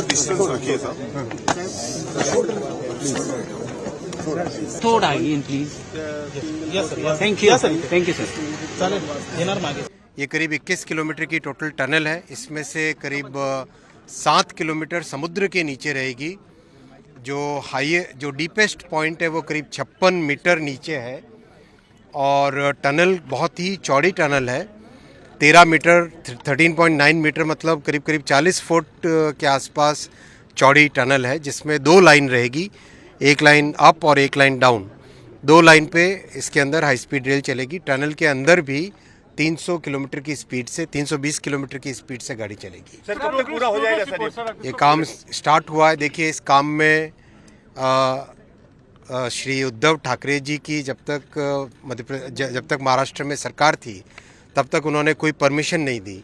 Distance रखिए साहब। थोड़ा in please. Thank you sir. चालेल येणार मागे। ये करीब 21 किलोमीटर की टोटल टनल है। इसमें से करीब 7 किलोमीटर समुद्र के नीचे रहेगी। जो डीपेस्ट पॉइंट है वो करीब 56 मीटर नीचे है और टनल बहुत ही चौड़ी टनल है। 13 मीटर 13.9 मीटर मतलब करीब करीब 40 फुट के आसपास चौड़ी टनल है, जिसमें 2 लाइन रहेगी, एक लाइन अप और एक लाइन डाउन। 2 लाइन पे इसके अंदर हाई स्पीड रेल चलेगी। टनल के अंदर भी 300 किलोमीटर की स्पीड से 320 किलोमीटर की स्पीड से गाड़ी चलेगी। सर कब तक पूरा हो जाएगा सर? ये काम स्टार्ट हुआ है। देखिए इस काम में श्री उद्धव ठाकरे जी की जब तक महाराष्ट्र में सरकार थी तब तक उन्होंने कोई परमिशन नहीं दी।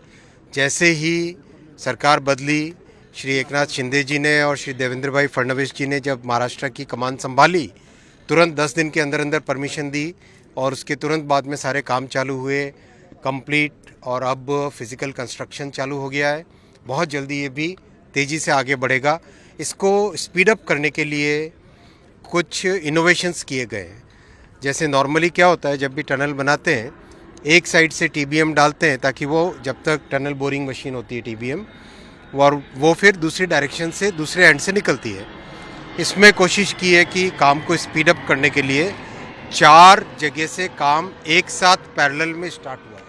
जैसे ही सरकार बदली, श्री एकनाथ शिंदे जी ने और श्री देवेंद्र भाई फडणवीस जी ने जब महाराष्ट्र की कमान संभाली, तुरंत 10 दिन के अंदर अंदर परमिशन दी और उसके तुरंत बाद में सारे काम चालू हुए कंप्लीट, और अब फिज़िकल कंस्ट्रक्शन चालू हो गया है। बहुत जल्दी ये भी तेज़ी से आगे बढ़ेगा। इसको स्पीड अप करने के लिए कुछ इनोवेशंस किए गए हैं। जैसे नॉर्मली क्या होता है, जब भी टनल बनाते हैं एक साइड से टीबीएम डालते हैं ताकि वो जब तक टनल बोरिंग मशीन होती है टीबीएम, और वो फिर दूसरी डायरेक्शन से दूसरे एंड से निकलती है। इसमें कोशिश की है कि काम को स्पीड अप करने के लिए 4 जगह से काम एक साथ पैरेलल में स्टार्ट हुआ है।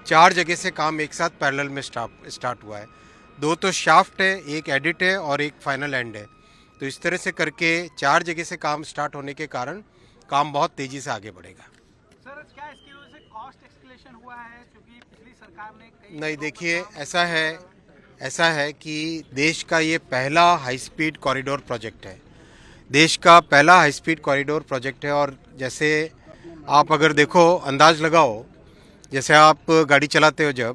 4 जगह से काम एक साथ पैरेलल में स्टार्ट हुआ है। 2 तो शाफ्ट है, एक एडिट है और एक फाइनल एंड है। तो इस तरह से करके 4 जगह से काम स्टार्ट होने के कारण काम बहुत तेज़ी से आगे बढ़ेगा। सर क्या इसकी वजह से कॉस्ट एक्सकेलेशन हुआ है, क्योंकि पिछली सरकार ने नहीं, देखिए ऐसा है कि देश का ये पहला हाई स्पीड कॉरिडोर प्रोजेक्ट है। देश का पहला हाई स्पीड कॉरिडोर प्रोजेक्ट है। और जैसे आप अगर देखो, अंदाज़ लगाओ, जैसे आप गाड़ी चलाते हो,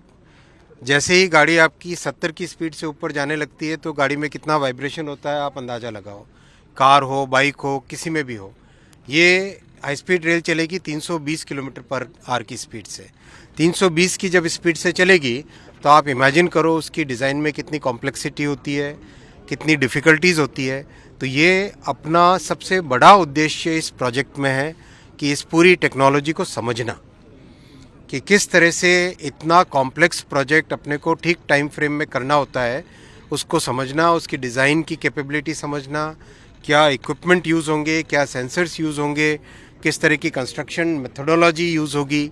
जैसे ही गाड़ी आपकी 70 की स्पीड से ऊपर जाने लगती है तो गाड़ी में कितना वाइब्रेशन होता है आप अंदाज़ा लगाओ। कार हो, बाइक हो, किसी में भी हो। ये हाई स्पीड रेल चलेगी 320 किलोमीटर पर आवर की स्पीड से। 320 की जब स्पीड से चलेगी तो आप इमेजिन करो उसकी डिज़ाइन में कितनी कॉम्प्लेक्सिटी होती है, कितनी डिफ़िकल्टीज़ होती है। तो ये अपना सबसे बड़ा उद्देश्य इस प्रोजेक्ट में है कि इस पूरी टेक्नोलॉजी को समझना, कि किस तरह से इतना कॉम्प्लेक्स प्रोजेक्ट अपने को ठीक टाइम फ्रेम में करना होता है, उसको समझना, उसकी डिज़ाइन की कैपेबिलिटी समझना, क्या इक्विपमेंट यूज़ होंगे, क्या सेंसर्स यूज़ होंगे, किस तरह की कंस्ट्रक्शन मेथोडोलॉजी यूज़ होगी,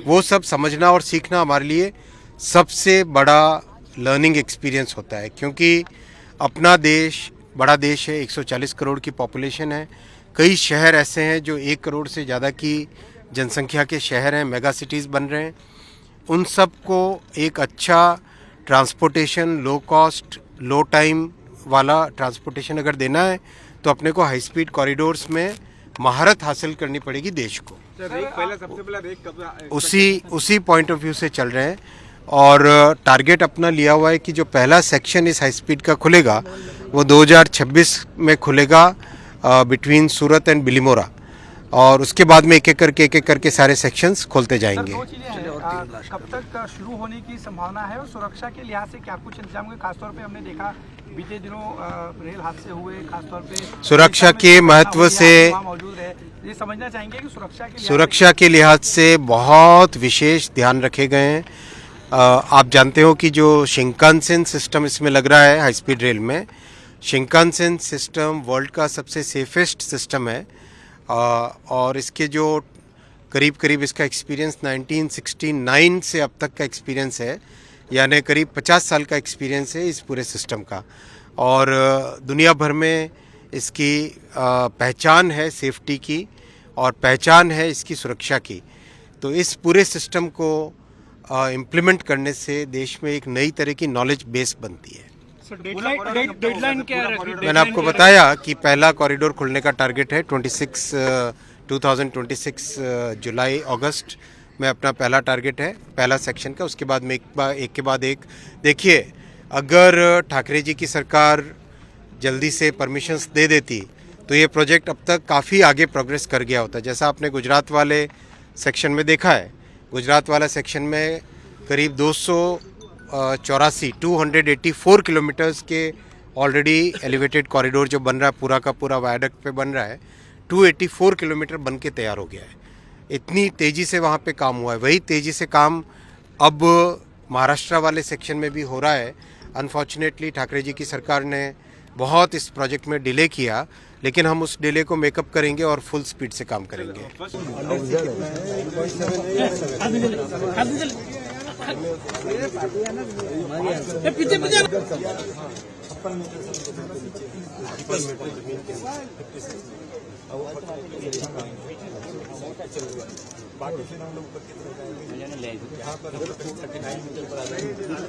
वो सब समझना और सीखना हमारे लिए सबसे बड़ा लर्निंग एक्सपीरियंस होता है। क्योंकि अपना देश बड़ा देश है, 140 करोड़ की पॉपुलेशन है। कई शहर ऐसे हैं जो 1 करोड़ से ज़्यादा की जनसंख्या के शहर हैं, मेगा सिटीज़ बन रहे हैं। उन सब को एक अच्छा ट्रांसपोर्टेशन, लो कॉस्ट, लो टाइम वाला ट्रांसपोर्टेशन अगर देना है तो अपने को हाई स्पीड कॉरिडोर्स में महारत हासिल करनी पड़ेगी देश को। उसी पॉइंट ऑफ व्यू से चल रहे हैं और टारगेट अपना लिया हुआ है कि जो पहला सेक्शन इस हाई स्पीड का खुलेगा वो 2026 में खुलेगा बिटवीन सूरत एंड बिलीमोरा, और उसके बाद में एक एक करके सारे सेक्शंस खोलते जाएंगे। कब तक शुरू होने की संभावना है और सुरक्षा के लिहाज से क्या कुछ इंतजाम हुए? खासतौर पे हमने देखा बीते दिनों रेल हादसे हुए, खासतौर पे सुरक्षा के महत्व से मौजूद है। ये समझना चाहेंगे कि सुरक्षा के लिहाज से बहुत विशेष ध्यान रखे गए हैं। आप जानते हो कि जो शिंकानसेन सिस्टम इसमें लग रहा है हाई स्पीड रेल में, शिंकानसेन सिस्टम वर्ल्ड का सबसे सेफेस्ट सिस्टम है। और इसके जो करीब इसका एक्सपीरियंस 1969 से अब तक का एक्सपीरियंस है, यानी करीब 50 साल का एक्सपीरियंस है इस पूरे सिस्टम का। और दुनिया भर में इसकी पहचान है सेफ्टी की और पहचान है इसकी सुरक्षा की। तो इस पूरे सिस्टम को इम्प्लीमेंट करने से देश में एक नई तरह की नॉलेज बेस बनती है। डेडलाइन क्या है? मैंने आपको बताया कि पहला कॉरिडोर खुलने का टारगेट है 2026 जुलाई अगस्त में अपना पहला टारगेट है, पहला सेक्शन का। उसके बाद में एक के बाद एक। देखिए, अगर ठाकरे जी की सरकार जल्दी से परमिशंस दे देती तो ये प्रोजेक्ट अब तक काफ़ी आगे प्रोग्रेस कर गया होता। जैसा आपने गुजरात वाले सेक्शन में देखा है, गुजरात वाला सेक्शन में करीब 200 284 किलोमीटर्स के ऑलरेडी एलिवेटेड कॉरिडोर जो बन रहा है, पूरा का पूरा वायडक्ट पे बन रहा है, 284 किलोमीटर बन के तैयार हो गया है। इतनी तेज़ी से वहाँ पे काम हुआ है। वही तेज़ी से काम अब महाराष्ट्र वाले सेक्शन में भी हो रहा है। अनफॉर्चुनेटली ठाकरे जी की सरकार ने बहुत इस प्रोजेक्ट में डिले किया, लेकिन हम उस डिले को मेकअप करेंगे और फुल स्पीड से काम करेंगे।